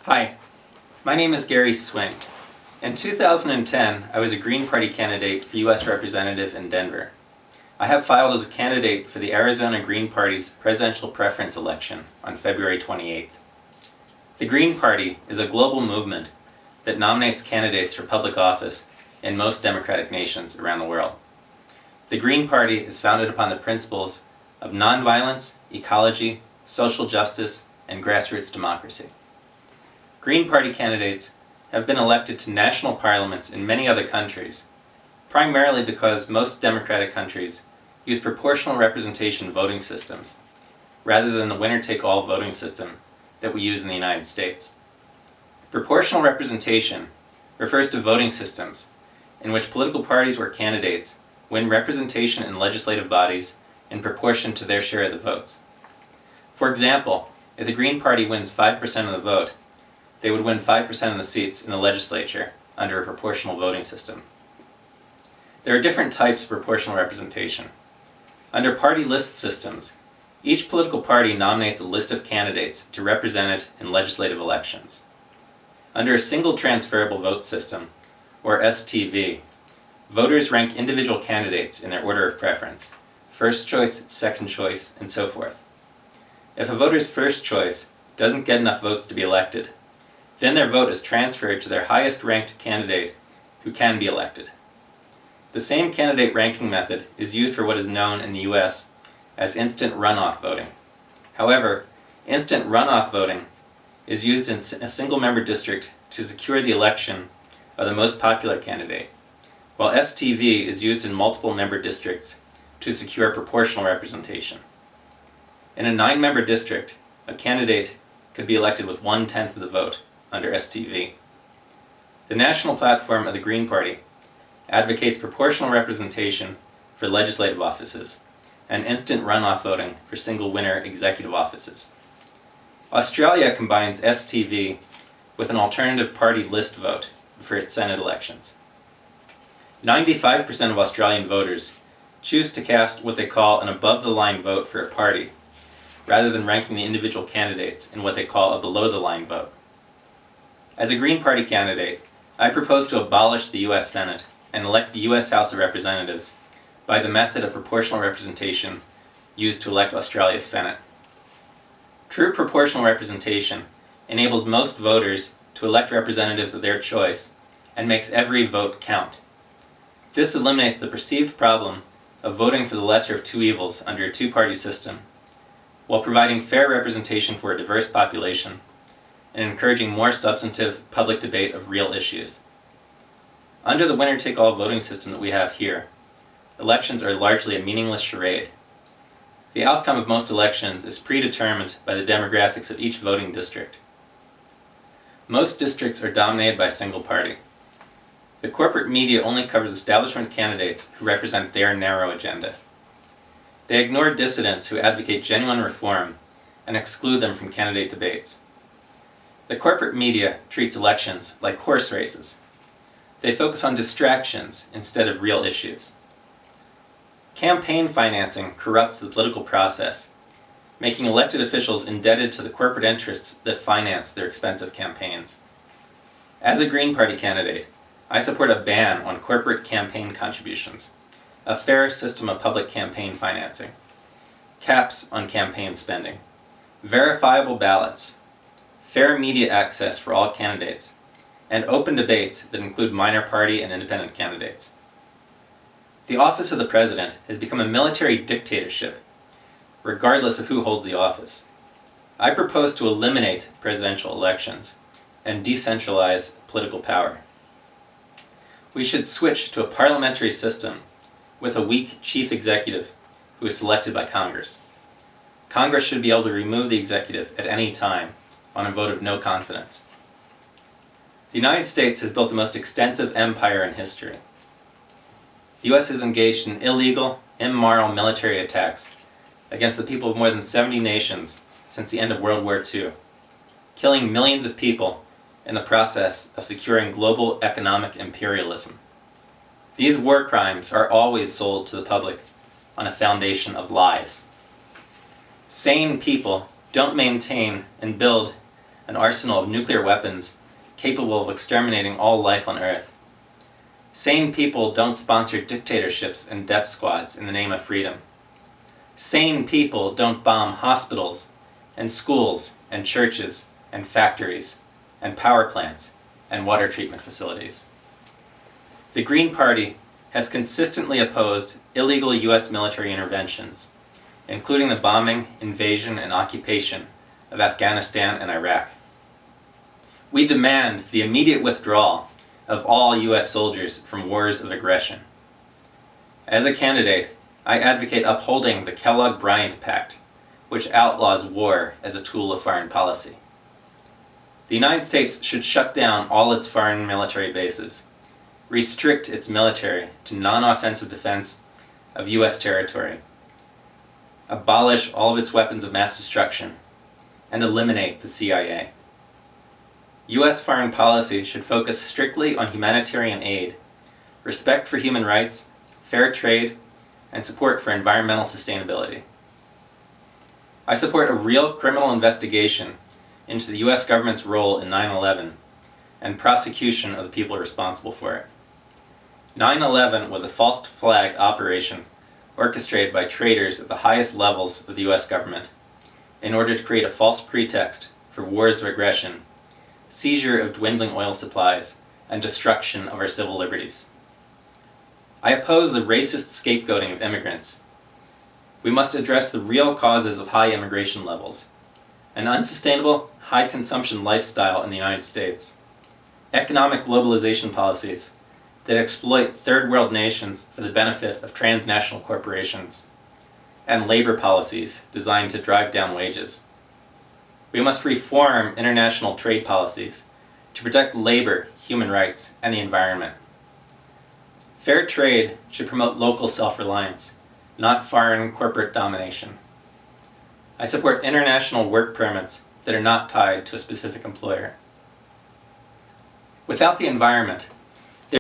Hi, my name is Gary Swing. In 2010, I was a Green Party candidate for U.S. Representative in Denver. I have filed as a candidate for the Arizona Green Party's presidential preference election on February 28th. The Green Party is a global movement that nominates candidates for public office in most democratic nations around the world. The Green Party is founded upon the principles of nonviolence, ecology, social justice, and grassroots democracy. Green Party candidates have been elected to national parliaments in many other countries, primarily because most democratic countries use proportional representation voting systems, rather than the winner-take-all voting system that we use in the United States. Proportional representation refers to voting systems in which political parties or candidates win representation in legislative bodies in proportion to their share of the votes. For example, if the Green Party wins 5% of the vote, they would win 5% of the seats in the legislature under a proportional voting system. There are different types of proportional representation. Under party list systems, each political party nominates a list of candidates to represent it in legislative elections. Under a single transferable vote system, or STV, voters rank individual candidates in their order of preference, first choice, second choice, and so forth. If a voter's first choice doesn't get enough votes to be elected, then their vote is transferred to their highest ranked candidate who can be elected. The same candidate ranking method is used for what is known in the US as instant runoff voting. However, instant runoff voting is used in a single member district to secure the election of the most popular candidate, while STV is used in multiple member districts to secure proportional representation. In a 9-member district, a candidate could be elected with 1/10 of the vote under STV. The national platform of the Green Party advocates proportional representation for legislative offices and instant runoff voting for single winner executive offices. Australia combines STV with an alternative party list vote for its Senate elections. 95% of Australian voters choose to cast what they call an above-the-line vote for a party, rather than ranking the individual candidates in what they call a below-the-line vote. As a Green Party candidate, I propose to abolish the U.S. Senate and elect the U.S. House of Representatives by the method of proportional representation used to elect Australia's Senate. True proportional representation enables most voters to elect representatives of their choice and makes every vote count. This eliminates the perceived problem of voting for the lesser of two evils under a two-party system, while providing fair representation for a diverse population and encouraging more substantive public debate of real issues. Under the winner-take-all voting system that we have here, elections are largely a meaningless charade. The outcome of most elections is predetermined by the demographics of each voting district. Most districts are dominated by a single party. The corporate media only covers establishment candidates who represent their narrow agenda. They ignore dissidents who advocate genuine reform and exclude them from candidate debates. The corporate media treats elections like horse races. They focus on distractions instead of real issues. Campaign financing corrupts the political process, making elected officials indebted to the corporate interests that finance their expensive campaigns. As a Green Party candidate, I support a ban on corporate campaign contributions, a fair system of public campaign financing, caps on campaign spending, verifiable ballots, fair media access for all candidates, and open debates that include minor party and independent candidates. The office of the president has become a military dictatorship, regardless of who holds the office. I propose to eliminate presidential elections and decentralize political power. We should switch to a parliamentary system with a weak chief executive who is selected by Congress. Congress should be able to remove the executive at any time on a vote of no confidence. The United States has built the most extensive empire in history. The U.S. has engaged in illegal, immoral military attacks against the people of more than 70 nations since the end of World War II, killing millions of people in the process of securing global economic imperialism. These war crimes are always sold to the public on a foundation of lies. Sane people don't maintain and build an arsenal of nuclear weapons capable of exterminating all life on Earth. Sane people don't sponsor dictatorships and death squads in the name of freedom. Sane people don't bomb hospitals and schools and churches and factories and power plants and water treatment facilities. The Green Party has consistently opposed illegal U.S. military interventions, including the bombing, invasion, and occupation of Afghanistan and Iraq. We demand the immediate withdrawal of all U.S. soldiers from wars of aggression. As a candidate, I advocate upholding the Kellogg-Briand Pact, which outlaws war as a tool of foreign policy. The United States should shut down all its foreign military bases, restrict its military to non-offensive defense of U.S. territory, abolish all of its weapons of mass destruction, and eliminate the CIA. U.S. foreign policy should focus strictly on humanitarian aid, respect for human rights, fair trade, and support for environmental sustainability. I support a real criminal investigation into the U.S. government's role in 9/11 and prosecution of the people responsible for it. 9/11 was a false flag operation orchestrated by traitors at the highest levels of the U.S. government in order to create a false pretext for wars of aggression, seizure of dwindling oil supplies, and destruction of our civil liberties. I oppose the racist scapegoating of immigrants. We must address the real causes of high immigration levels: an unsustainable, high-consumption lifestyle in the United States, economic globalization policies that exploit third-world nations for the benefit of transnational corporations, and labor policies designed to drive down wages. We must reform international trade policies to protect labor, human rights, and the environment. Fair trade should promote local self-reliance, not foreign corporate domination. I support international work permits that are not tied to a specific employer. Without the environment,